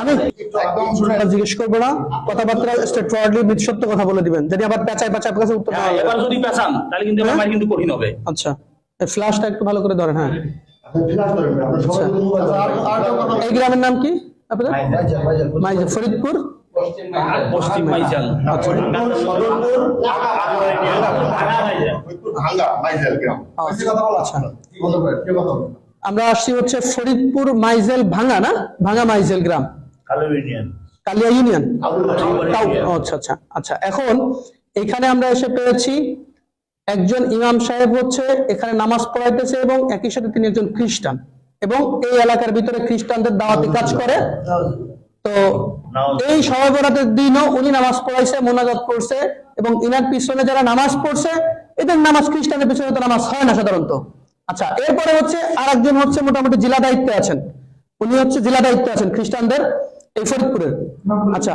আমি জিজ্ঞেস করবো না, কথাবার্তা স্ট্রেট ফরওয়ার্ডলি সত্য কথা বলে দিবেন। যদি আবার পেঁচায় পেঁচায় আপনার কাছে উত্তর দেওয়া হবে, এবার যদি পেঁচান তাহলে কিন্তু আমার মার কিন্তু কঠিন হবে। আচ্ছা, এই ফ্ল্যাশটা একটু ভালো করে ধরেন। হ্যাঁ, এই গ্রামের নাম কি আপনাদের? মাইজেল, ফরিদপুর পশ্চিম মাইজাল। আচ্ছা, আমরা আসছি হচ্ছে ফরিদপুর মাইজেল ভাঙা, না ভাঙা মাইজেল গ্রাম, কালিয়া ইউনিয়ন। আচ্ছা আচ্ছা আচ্ছা। এখন এখানে আমরা এসে পেয়েছি একজন ইমাম সাহেব হচ্ছে এখানে নামাজ পড়াইতেছে এবং একই সাথে তিনি একজন খ্রিস্টান এবং এই এলাকার ভিতরে খ্রিস্টানদের দাওয়াতি কাজ করে। তো এই শবে বরাতের দিনও উনি নামাজ পড়াইছে, মোনাজাত করছে এবং ইনার পিছনে যারা নামাজ পড়ছে এদের নামাজ, খ্রিস্টানের পিছনে তো নামাজ হয় না সাধারণত। আচ্ছা, এরপরে হচ্ছে আরেকজন হচ্ছে মোটামুটি জেলা দায়িত্বে আছেন, উনি হচ্ছে জেলা দায়িত্বে আছেন খ্রিস্টানদের এই ফরিদপুরের। আচ্ছা,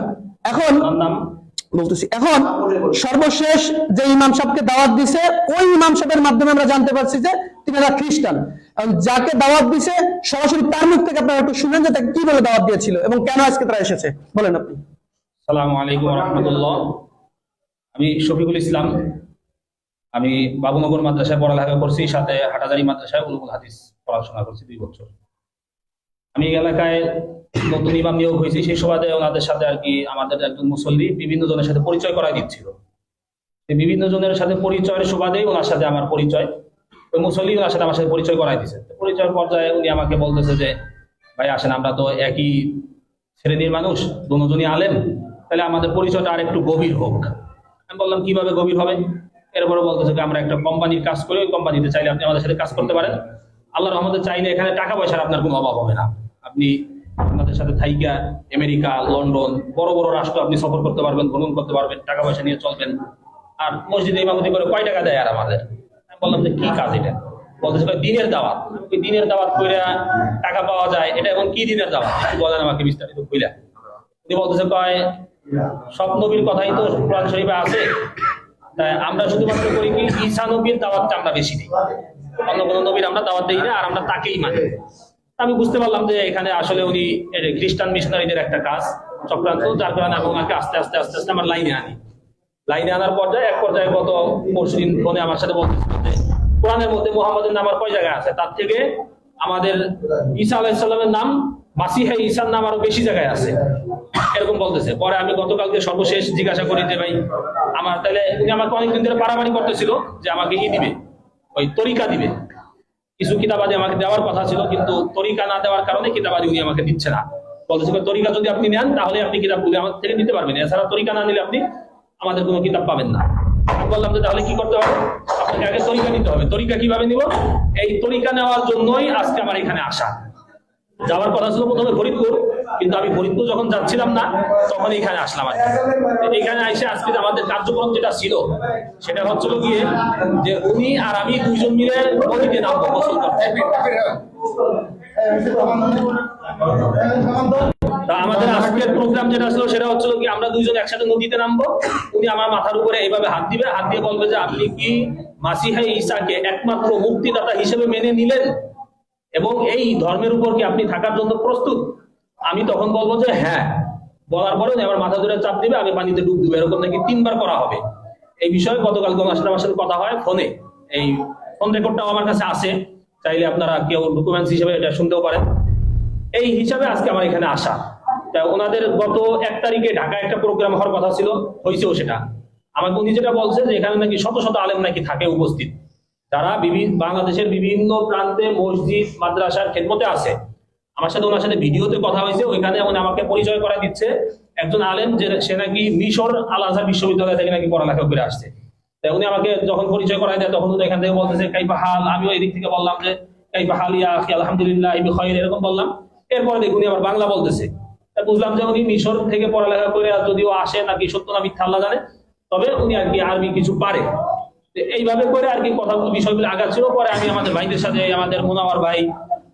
এখন বলতেছি, এখন সর্বশেষ যে ইমাম সাহেবকে দাওয়াত দিছে ওই ইমাম সাহেবের মাধ্যমে আমরা জানতে পারছি যে তিনারা খ্রিস্টান। যাকে দাওয়াত দিছে সরাসরি তার মুখ থেকে আপনারা একটু শুনেন যে তাকে কি বলে দাওয়াত দিয়েছিল এবং কেন আজকে তারা এসেছে, বলেন আপনি। আসসালামু আলাইকুম ওয়া রাহমাতুল্লাহ। আমি শফিকুল ইসলাম, আমি বাবুনগর মাদ্রাসায় পড়ালেখা করছি, সাথে হাটাজারি মাদ্রাসায় উলুমুল হাদিস পড়াশোনা করছি 2 বছর। আমি এই এলাকায় নতুন ইমাম নিয়োগ হয়েছি, সেই সুবাদে ওনাদের সাথে আর কি আমাদের একজন মুসল্লি বিভিন্ন জনের সাথে পরিচয় করাই দিচ্ছিল। বিভিন্ন জনের সাথে পরিচয়ের সুবাদেই ওনার সাথে আমার পরিচয়, ওই মুসল্লি ওনার সাথে আমার সাথে পরিচয় করাই দিচ্ছে। পরিচয়ের পর্যায়ে উনি আমাকে বলতেছে যে ভাই আসেন, আমরা তো একই শ্রেণীর মানুষ, দুজনই আলেম, তাহলে আমাদের পরিচয়টা আর একটু গভীর হোক। আমি বললাম কিভাবে গভীর হবে? এরপরে বলতেছে আমরা একটা কোম্পানির কাজ করি, ওই কোম্পানিতে চাইলে আপনি আমাদের সাথে কাজ করতে পারেন, আল্লাহর রহমতে চাইলে এখানে টাকা পয়সার আপনার কোনো অভাব হবে না, আপনি আমাদের সাথে থাইকা আমেরিকা, লন্ডন, বড় বড় রাষ্ট্র আপনি সফর করতে পারবেন, ভ্রমণ করতে পারবেন, টাকা পয়সা নিয়ে চলবেন। আর মসজিদে ইমামতি করে কয় টাকা দেয় আর আমাদের? আমি বললাম যে কি কাজ এটা? বলতেছে দিনের দাওয়াত। দিনের দাওয়াত করে টাকা পাওয়া যায়, এটা এখন কি দিনের দাওয়াত বলেন আমাকে বিস্তারিত কইলা। উনি বলতেছে কয় সব নবীর কথাই তো কোরআন শরীফে আছে, তাই আমরা শুধুমাত্র করি কি ঈসা নবীর দাওয়াতটা আমরা বেশি দিই, অন্য কোনো নবীর আমরা দাওয়াত দিই না, আর আমরা তাকেই মানি। আমি বুঝতে পারলাম যে এখানে আসলে উনি খ্রিস্টান মিশনারিদের একটা কাজ চক্রান্ত, যার কারণে আমি ওনাকে আস্তে আস্তে আস্তে আস্তে আমার লাইনে আনার পর্যায়ে এক পর্যায়ে গত পরশুদিন ফোনে আমার সাথে বলতেছিল যে কোরআনের মধ্যে মুহাম্মদের নাম আর কয় জায়গায় আছে, তার থেকে আমাদের ঈসা আলাইহিস সালামের নাম, মাসিহে ঈসার নাম আরো বেশি জায়গায় আছে, এরকম বলতেছে। পরে আমি গতকালকে সর্বশেষ জিজ্ঞাসা করি যে ভাই আমার, তাহলে উনি আমাকে অনেকদিন ধরে পারাপারি করতেছিল যে আমাকে দিবে, ওই তরিকা দিবে, কিছু কিতাবাদি আমাকে দেওয়ার কথা ছিল, কিন্তু তরিকা না দেওয়ার কারণে কিতাবাদি উনি আমাকে দিচ্ছে না। বলতেছে তরিকা যদি আপনি নেন তাহলে আপনি কিতাবগুলি আমার থেকে নিতে পারবেন, এছাড়া তরিকা না নিলে আপনি আমাদের কোনো কিতাব পাবেন না। আমি বললাম যে তাহলে কি করতে হবে? আপনাকে আগে তরিকা নিতে হবে। তরিকা কিভাবে নিব? এই তরিকা নেওয়ার জন্যই আজকে আমার এখানে আসা। যাওয়ার কথা ছিল প্রথমে ফরিদপুর, কিন্তু আমি ফরিদপুর যখন যাচ্ছিলাম না তখন এখানে আসলাম। আর এখানে এসে আজকে আমাদের কার্যক্রম যেটা ছিল সেটা হচ্ছিল গিয়ে যে উনি আর আমি 2 জন মিলে নদীতে নামবো গোসল করতে। আমাদের আজকের প্রোগ্রাম যেটা ছিল সেটা হচ্ছিল কি আমরা 2 জন একসাথে নদীতে নামবো, উনি আমার মাথার উপরে এইভাবে হাত দিবে, হাত দিয়ে বলবে যে আপনি কি মাসিহে ঈসাকে একমাত্র মুক্তিদাতা হিসেবে মেনে নিলেন এবং এই ধর্মের উপর কি আপনি থাকার জন্য প্রস্তুত? আমি তখন বলবো যে হ্যাঁ। বলার পরে আমার মাথা ধরে চাপ দিবে, আমি পানিতে ডুব দিব, এরকম নাকি 3 বার করা হবে। এই বিষয়ে গতকাল আমার সাথে কথা হয় ফোনে, এই ফোন রেকর্ডটাও আমার কাছে আছে, চাইলে আপনারা কেউ ডকুমেন্টস হিসেবে এটা শুনতেও পারেন। এই হিসাবে আজকে আমার এখানে আসা। ওনাদের গত 1 তারিখে ঢাকায় একটা প্রোগ্রাম হওয়ার কথা ছিল, হয়েছেও সেটা। আমাকে উনি যেটা বলছে যে এখানে নাকি শত শত আলেম নাকি থাকে উপস্থিত, যারা বাংলাদেশের বিভিন্ন প্রান্তে মসজিদ মাদ্রাসার খেদমতে আছে। আমার সাথে ওনার সাথে ভিডিওতে কথা হয়েছে, ওইখানে উনি আমাকে পরিচয় করা দিচ্ছে একজন আলেম যে সে নাকি মিশর আল আজহার বিশ্ববিদ্যালয় থেকে নাকি পড়ালেখা করে আসছে। তাই উনি আমাকে যখন পরিচয় করাই দেয় তখন উনি এখান থেকে বলতেছে কাইফা হাল, আমিও এদিক থেকে বললাম যে কাইফা হাল ইয়া আখি আলহামদুলিল্লাহ বিখাইর, এরকম বললাম। এরপরে দেখুন উনি আবার বাংলা বলতেছে। বুঝলাম যে উনি মিশর থেকে পড়ালেখা করে যদিও আসে নাকি সত্য না মিথ্যা আল্লাহ জানে, তবে উনি আর কি আরবি কিছু পারে। এইভাবে করে আর কি কথাগুলো বিষয়গুলো আগাচ্ছিল। পরে আমি আমাদের ভাইদের সাথে, আমাদের মুনাওয়ার ভাই,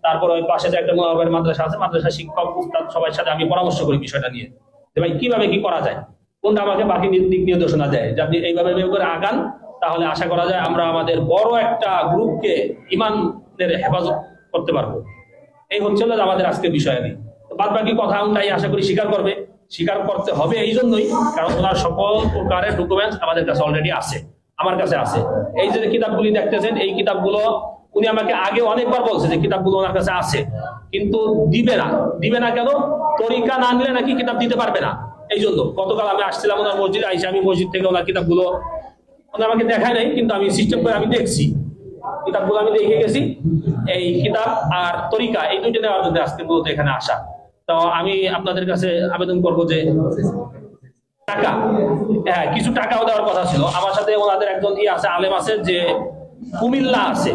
তারপর ওই পাশে যে একটা মুনাওয়ার ভাইয়ের মাদ্রাসা আছে, মাদ্রাসা শিক্ষক উস্তাদ সবার সাথে আমি পরামর্শ করি বিষয়টা নিয়ে যে ভাই কিভাবে কি করা যায়, কোনটা আমাকে বাকি দিক নির্দেশনা দেয় যে আপনি এইভাবে করে আগান, তাহলে আশা করা যায় আমরা আমাদের বড় একটা গ্রুপকে ইমানের হেফাজত করতে পারবো। এই হচ্ছিল আমাদের আজকের বিষয়াদি। বাদ বাকি কথা তাই আশা করি স্বীকার করবে, স্বীকার করতে হবে এই জন্যই কারণ ওনার সকল প্রকারের ডকুমেন্টস আমাদের কাছে অলরেডি আছে, আমার কাছে আছে। এই যে কিতাবগুলি দেখতেছেন, এই কিতাবগুলো উনি আমাকে আগে অনেকবার বলছে যে কিতাবগুলো ওনার কাছে আছে, কিন্তু দিবে না কেন? তরিকা না নিলে নাকি কিতাব দিতে পারবে না। এই জন্য গতকাল আমি আসছিলাম ওনার মসজিদে, আইসে আমি মসজিদ থেকে ওনার কিতাবগুলো ওনার আমাকে দেখায় নাই, কিন্তু আমি সিস্টেম করে আমি দেখছি কিতাবগুলো, আমি দেখে গেছি। এই কিতাব আর তরিকা এই দুইটা নেওয়ার জন্য আজকে মূলত এখানে আসা। তো আমি আপনাদের কাছে আবেদন করবো যে টাকা, হ্যাঁ কিছু টাকাও দেওয়ার কথা ছিল। আমার সাথে ওনাদের একজন আছে, আলেম আছে, যে কুমিল্লা আছে,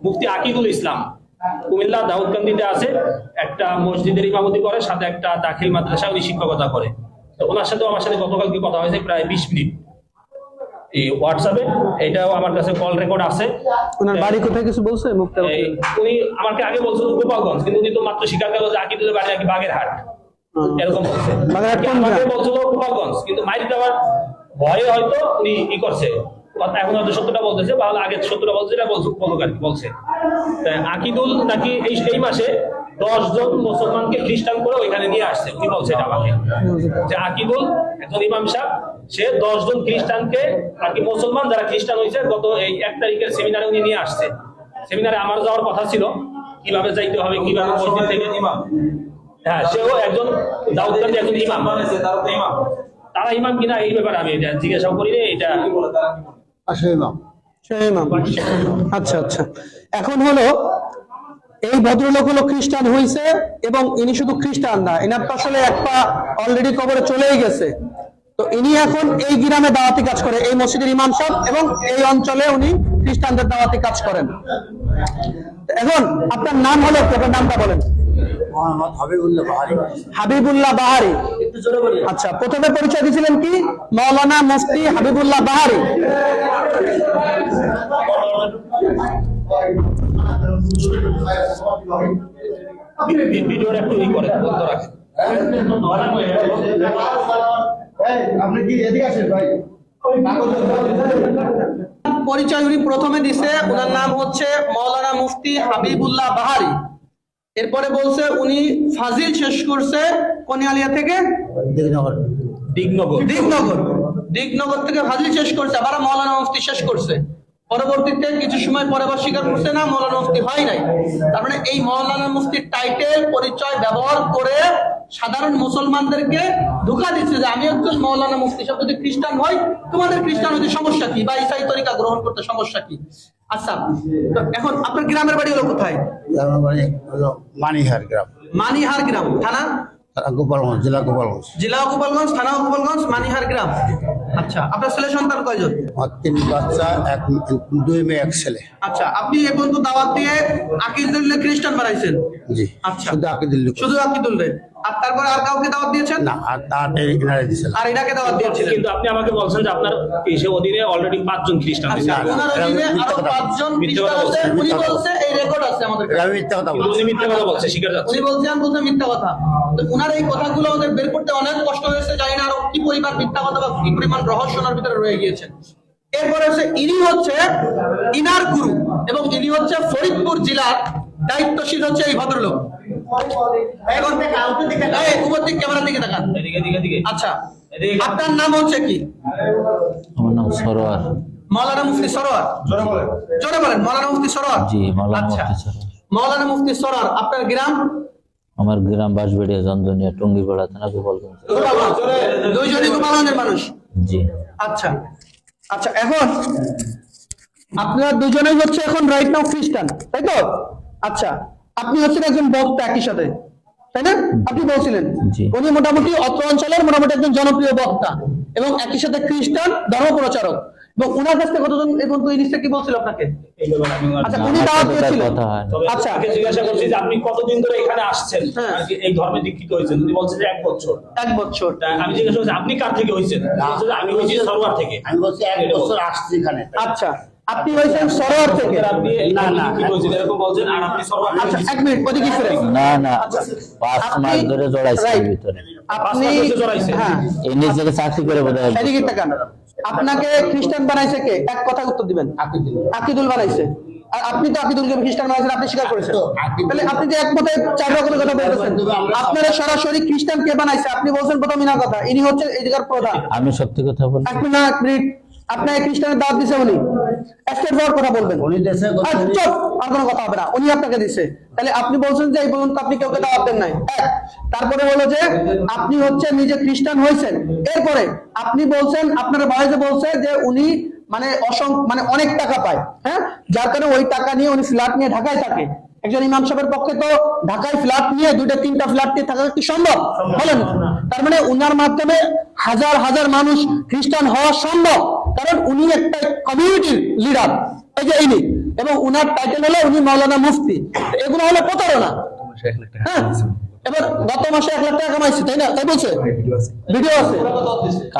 মুফতি আকিদুল ইসলাম, কুমিল্লা দাউদকান্দিতে আছে, একটা মসজিদের ইমামতি করে, সাথে একটা দাখিল মাদ্রাসা উনি শিক্ষকতা করে। তো ওনার সাথেও আমার সাথে গতকালকে কথা হয়েছে প্রায় 20 মিনিট এই হোয়াটসঅ্যাপে, এটাও আমার কাছে কল রেকর্ড আছে। ওনার বাড়ি কোথায় কিছু বলছে মুক্তি? উনি আমাকে আগে বলছিল গোপালগঞ্জ, কিন্তু উনি তো মাত্র স্বীকার করলো যে আকিদুলের বাড়ি নাকি বাগেরহাট, এরকম বলছে। আমাকে বলছিল গোপালগঞ্জ, কিন্তু মাইর দেওয়ার ভয়ে হয়তো উনি ই করছে, এখন হয়তো সত্যটা বলতেছে, বা আগে সত্যটা বলছে, এটা বলছে আকিদুল নাকি এই মাসে 10 জন মুসলমানকে খ্রিস্টান করে ওইখানে নিয়ে আসছে। উনি বলছে এটা আমাকে, যে আকিদুল একজন ইমাম সাহেব, সে 10 জন খ্রিস্টানকে আর কি মুসলমান যারা খ্রিস্টান হয়েছে গত এই 1 তারিখের সেমিনারে উনি নিয়ে আসছে। সেমিনারে আমার যাওয়ার কথা ছিল, কিভাবে যাইতে হবে, কিভাবে মসজিদ থেকে ইমাম, হ্যাঁ সেও একজন দাউদকান্দি একজন ইমাম, তারা ইমাম কিনা এই ব্যাপারে আমি এটা জিজ্ঞাসা করি রে, এটা আচ্ছা আচ্ছা। এখন হলো এই ভদ্রলোক হলো খ্রিস্টান হয়েছে, এবং ইনি শুধু খ্রিস্টান না, এনার তো আসলে একটা অলরেডি কবরে চলেই গেছে। তো ইনি এখন এই গ্রামে দাওয়াতি কাজ করে, এই মসজিদের ইমাম সাহেব, এবং এই অঞ্চলে উনি খ্রিস্টানদের দাওয়াতি কাজ করেন। এখন আপনার নাম হলো, আপনার নামটা বলেন। হাবিবুল্লাহ বাহারি। আচ্ছা, প্রথমে পরিচয় দিয়েছিলেন কি? মাওলানা মুফতি হাবিবুল্লাহ বাহারি। ভিডিওটা একটু ই করে বন্ধ রাখেন। আপনি কি এদিকে আসেন ভাই? পরিচয় উনি প্রথমে দিছে, ওনার নাম হচ্ছে মাওলানা মুফতি হাবিবুল্লাহ বাহারি। এরপরে বলছে উনি ফাজিল শেষ করছে কোনিয়ালিয়া থেকে, দিগনগর থেকে ফাজিল শেষ করছে, আবার মাওলানা মুফতি শেষ করছে। পরবর্তীতে কিছু সময় পরে আবার স্বীকার করছে না মাওলানা মুফতি হয় নাই। তার মানে এই মাওলানা মুফতির টাইটেল পরিচয় ব্যবহার করে সাধারণ মুসলমানদেরকে ধোঁকা দিচ্ছে যে আমি একজন মাওলানা মুফতি, সব যদি খ্রিস্টান হয় তোমাদের খ্রিস্টান হতে সমস্যা কি, বা ইসাই তরিকা গ্রহণ করতে সমস্যা কি? আচ্ছা, এখন আপনার গ্রামের বাড়ি হলো কোথায়? গ্রামের বাড়ি হলো মানিহার গ্রাম। মানিহার গ্রাম, থানা গোপালগঞ্জ, জেলা গোপালগঞ্জ। জেলা গোপালগঞ্জ, থানা গোপালগঞ্জ, মানিহার গ্রাম। আচ্ছা, আপনার ছেলে সন্তান কয়জন? 3 বাচ্চা, 2 মেয়ে 1 ছেলে। আচ্ছা, আপনি এ পর্যন্ত দাওয়াত দিয়ে আকিদুল্লাহ খ্রিস্টান বানাইছেন? জি। আচ্ছা, শুধু আকিদুল্লাহ। শুধু আকিদুল্লাহ। আর তারপরে আর কাউকে দাওয়াত দিয়েছেন? না, আর ইনারে দিয়েছেন। আর এটাকে দাওয়াত দিয়েছিলেন? কিন্তু আপনি আমাকে বলছেন যে আপনার এসে অধীনে অলরেডি 5 জন খ্রিস্টান আছে। আচ্ছা, ওনার অধীনে আরো 5 জন খ্রিস্টান আছে, উনি বলছে এই রেকর্ড আছে আমাদের কাছে। আমি মিথ্যা কথা বলছি। উনি মিথ্যা কথা বলছে, স্বীকার যাচ্ছে। উনি বলছেন বলতে মিথ্যা কথা। তো ওনার এই কথাগুলো আমাদের বের করতে অনেক কষ্ট হয়েছে, জানি না আরো কি পরিমাণ মিথ্যা কথা বা কি পরিমাণ রহস্য ওনার ভিতরে রয়ে গিয়েছে। এরপরে হচ্ছে ইনি হচ্ছে ইনার গুরু, এবং ইনি হচ্ছে ফরিদপুর জেলার দায়িত্বশীল হচ্ছে এই ভদ্রলোক। এখন উপস্থিত ক্যামেরার দিকে তাকান। এদিকে। আচ্ছা, আপনার নাম হচ্ছে কি? আমার নাম সরোয়ার। মাওলানা মুফতি সরোয়ার। জোরে বলেন, মাওলানা মুফতি সরোয়ার। জি, মাওলানা আচ্ছা, মুফতি সরোয়ার। মাওলানা মুফতি সরোয়ার। আপনার গ্রাম? আমার গ্রাম বাঁশবেড়িয়া, জন্দনিয়া, টঙ্গিপাড়া, থানা গোপালগঞ্জ। দুইজনই গোপালগঞ্জের মানুষ? জি। আচ্ছা আচ্ছা, এখন আপনারা দুজনেই হচ্ছে এখন রাইট নাও খ্রিস্টান, তাই তো? আচ্ছা, আপনি হচ্ছেন একজন বক্তা একই সাথে, তাই না? আপনি বলছিলেন জি। উনি মোটামুটি অত্র অঞ্চলের মোটামুটি একজন জনপ্রিয় বক্তা, এবং একই সাথে খ্রিস্টান ধর্ম প্রচারক। এবং উনার কাছ থেকে কতজন এই পর্যন্ত এই জিনিসটা কি বলছিল আপনাকে? আচ্ছা, উনি দাওয়াত দিয়েছিলেন। আচ্ছা, জিজ্ঞাসা করছি যে আপনি কতদিন ধরে এখানে আসছেন, এই ধর্মে দীক্ষিত হয়েছেন? উনি বলছেন যে 1 বছর। 1 বছর। আমি জিজ্ঞাসা করছি আপনি কার থেকে হয়েছেন? আমি হয়েছি সরোয়ার থেকে। আমি বলছি 1 বছর আসছি এখানে। আচ্ছা, আপনি হয়েছেন সরোয়ার থেকে? আপনি না এরকম বলছেন, আর আপনি সরোয়ার। আচ্ছা, 1 মিনিট ওদিকে ফিরে। না, 5 মাস ধরে জড়াইছে এর ভিতরে। আপনি হ্যাঁ, এই নিজেকে চাকরি করে বোধহয়। এদিকে তাকান। আপনাকে খ্রিস্টান বানাইছে কে? এক কথা উত্তর দিবেন। আকিদুল বানাইছে। আর আপনি তো আকিদুলকে খ্রিস্টান বানাইছেন, আপনি স্বীকার করেছেন। তাহলে আপনি যে একমতে 4 রকমের কথা বলতেছেন, আপনারা সরাসরি খ্রিস্টান কে বানাইছে আপনি বলছেন প্রথম ইনা কথা, ইনি হচ্ছে এই জায়গার প্রধান। আমি সত্যি কথা বলি। এক মিনিট, আপনার খ্রিস্টানের দাওয়াত দিছে উনি, স্টেট ফরওয়ার্ড কথা বলবেন। উনি দেশে চুপ, আর কোনো কথা হবে না, উনি আপনাকে দিছে। তাহলে আপনি বলছেন যে এই পর্যন্ত আপনি কাউকে দাওয়াত দেন নাই। তারপরে হলো যে আপনি হচ্ছে নিজে খ্রিস্টান হয়েছেন, এরপরে আপনি বলছেন আপনার ভাই যে বলছে যে উনি মানে অনেক টাকা পায়, হ্যাঁ, যার কারণে ওই টাকা নিয়ে উনি ফ্ল্যাট নিয়ে ঢাকায় থাকে। একজন ইমাম সাহেবের পক্ষে তো ঢাকায় ফ্ল্যাট নিয়ে 2-3টা ফ্ল্যাট নিয়ে থাকা কি সম্ভব? বলেন। তার মানে উনার মাধ্যমে হাজার হাজার মানুষ খ্রিস্টান হওয়া সম্ভব, কারণ উনি একটা কমিউনিটির লিডার, এই যে ইনি, এবং উনার টাইটেল হলো উনি মাওলানা মুফতি। এগুলো হলো প্রতারণা। হ্যাঁ, এবার গত মাসে 1 লাখ টাকা কামাইছে, তাই না? তাই বলছে, ভিডিও আছে।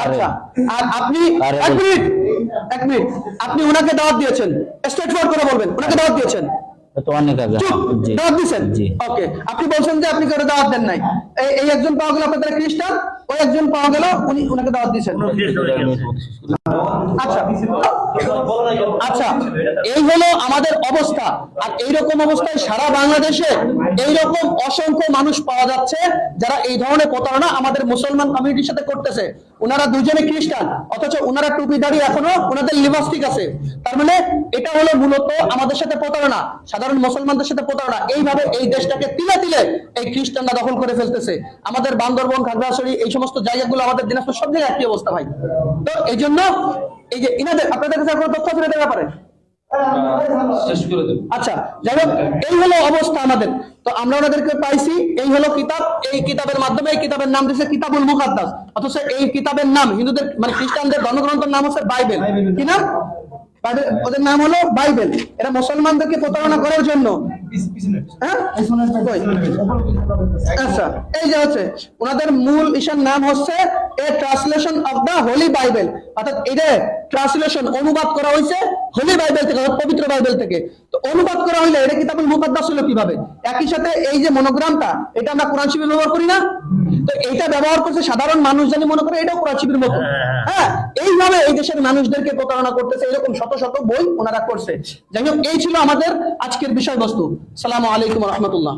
আচ্ছা, আর আপনি এক মিনিট, আপনি উনাকে দাওয়াত দিয়েছেন, স্ট্রেট ফরওয়ার্ড করে বলবেন, উনাকে দাওয়াত দিয়েছেন তো অনেক আগে। জি দাওয়াত দিয়েছেন। জি। ওকে, আপনি বলছেন যে আপনি কারো দাওয়াত দেন নাই। এই একজন পাওয়া গেল আপনাদের খ্রিস্টান, ওই একজন পাওয়া গেল উনি উনাকে দাওয়াত দিয়েছেন। আচ্ছা আচ্ছা, এই হলো আমাদের অবস্থা। আর এইরকম অবস্থায় সারা বাংলাদেশে এইরকম অসংখ্য মানুষ পাওয়া যাচ্ছে যারা এই ধরনের প্রতারণা আমাদের মুসলমান কমিউনিটির সাথে করতেছে। ওনারা দুজনে খ্রিস্টান, অথচ ওনারা টুপি দাঁড়িয়ে এখনো ওনাদের লিপস্টিক আছে। তার মানে এটা হলো মূলত আমাদের সাথে প্রতারণা, সাধারণ মুসলমানদের সাথে প্রতারণা। এইভাবে এই দেশটাকে তিলে তিলে এই খ্রিস্টানরা দখল করে ফেলতেছে। আমাদের বান্দরবন, খাগড়াছড়ি, এই সমস্ত জায়গাগুলো, আমাদের দিনাজপুর, সব জায়গায় একই অবস্থা ভাই। তো এই জন্য এই যে ইনাদের আপনাদের কাছে কোনো তথ্য ফিরে দেওয়া পারে। চেষ্টা করে দেব। আচ্ছা, যাই হোক, এই হলো অবস্থা আমাদের। তো আমরা ওনাদেরকে পাইছি, এই হলো কিতাব। এই কিতাবের মাধ্যমে, এই কিতাবের নাম দিয়েছে কিতাবুল মুকাদ্দাস, অথচ এই কিতাবের নাম হিন্দুদের মানে খ্রিস্টানদের ধর্মগ্রন্থের নাম হচ্ছে বাইবেল। কি নাম? ওদের নাম হলো বাইবেল। এরা মুসলমানদেরকে প্রতারণা করার জন্য, হ্যাঁ, আচ্ছা, এই যে হচ্ছে ওনাদের মূল ইশার নাম হচ্ছে a translation of the Holy Bible, অর্থাৎ এটা ট্রান্সলেশন, অনুবাদ করা হয়েছে হোলি বাইবেল থেকে, পবিত্র বাইবেল থেকে। তো অনুবাদ করা হইলে এটা কিতাবুল মুকাদ্দাস হলো কিভাবে? একই সাথে এই যে মনোগ্রামটা, এটা আমরা কোরআন শরীফে ব্যবহার করি না? তো এইটা ব্যবহার করছে সাধারণ মানুষ, জানি মনে করে এটা কোরআন শরীফের মতো। হ্যাঁ, এইভাবে এই দেশের মানুষদেরকে প্রতারণা করতেছে। এরকম শত শত বই ওনারা করছে। যাই হোক, এই ছিল আমাদের আজকের বিষয়বস্তু। আসসালামু আলাইকুম ওয়া রাহমাতুল্লাহ।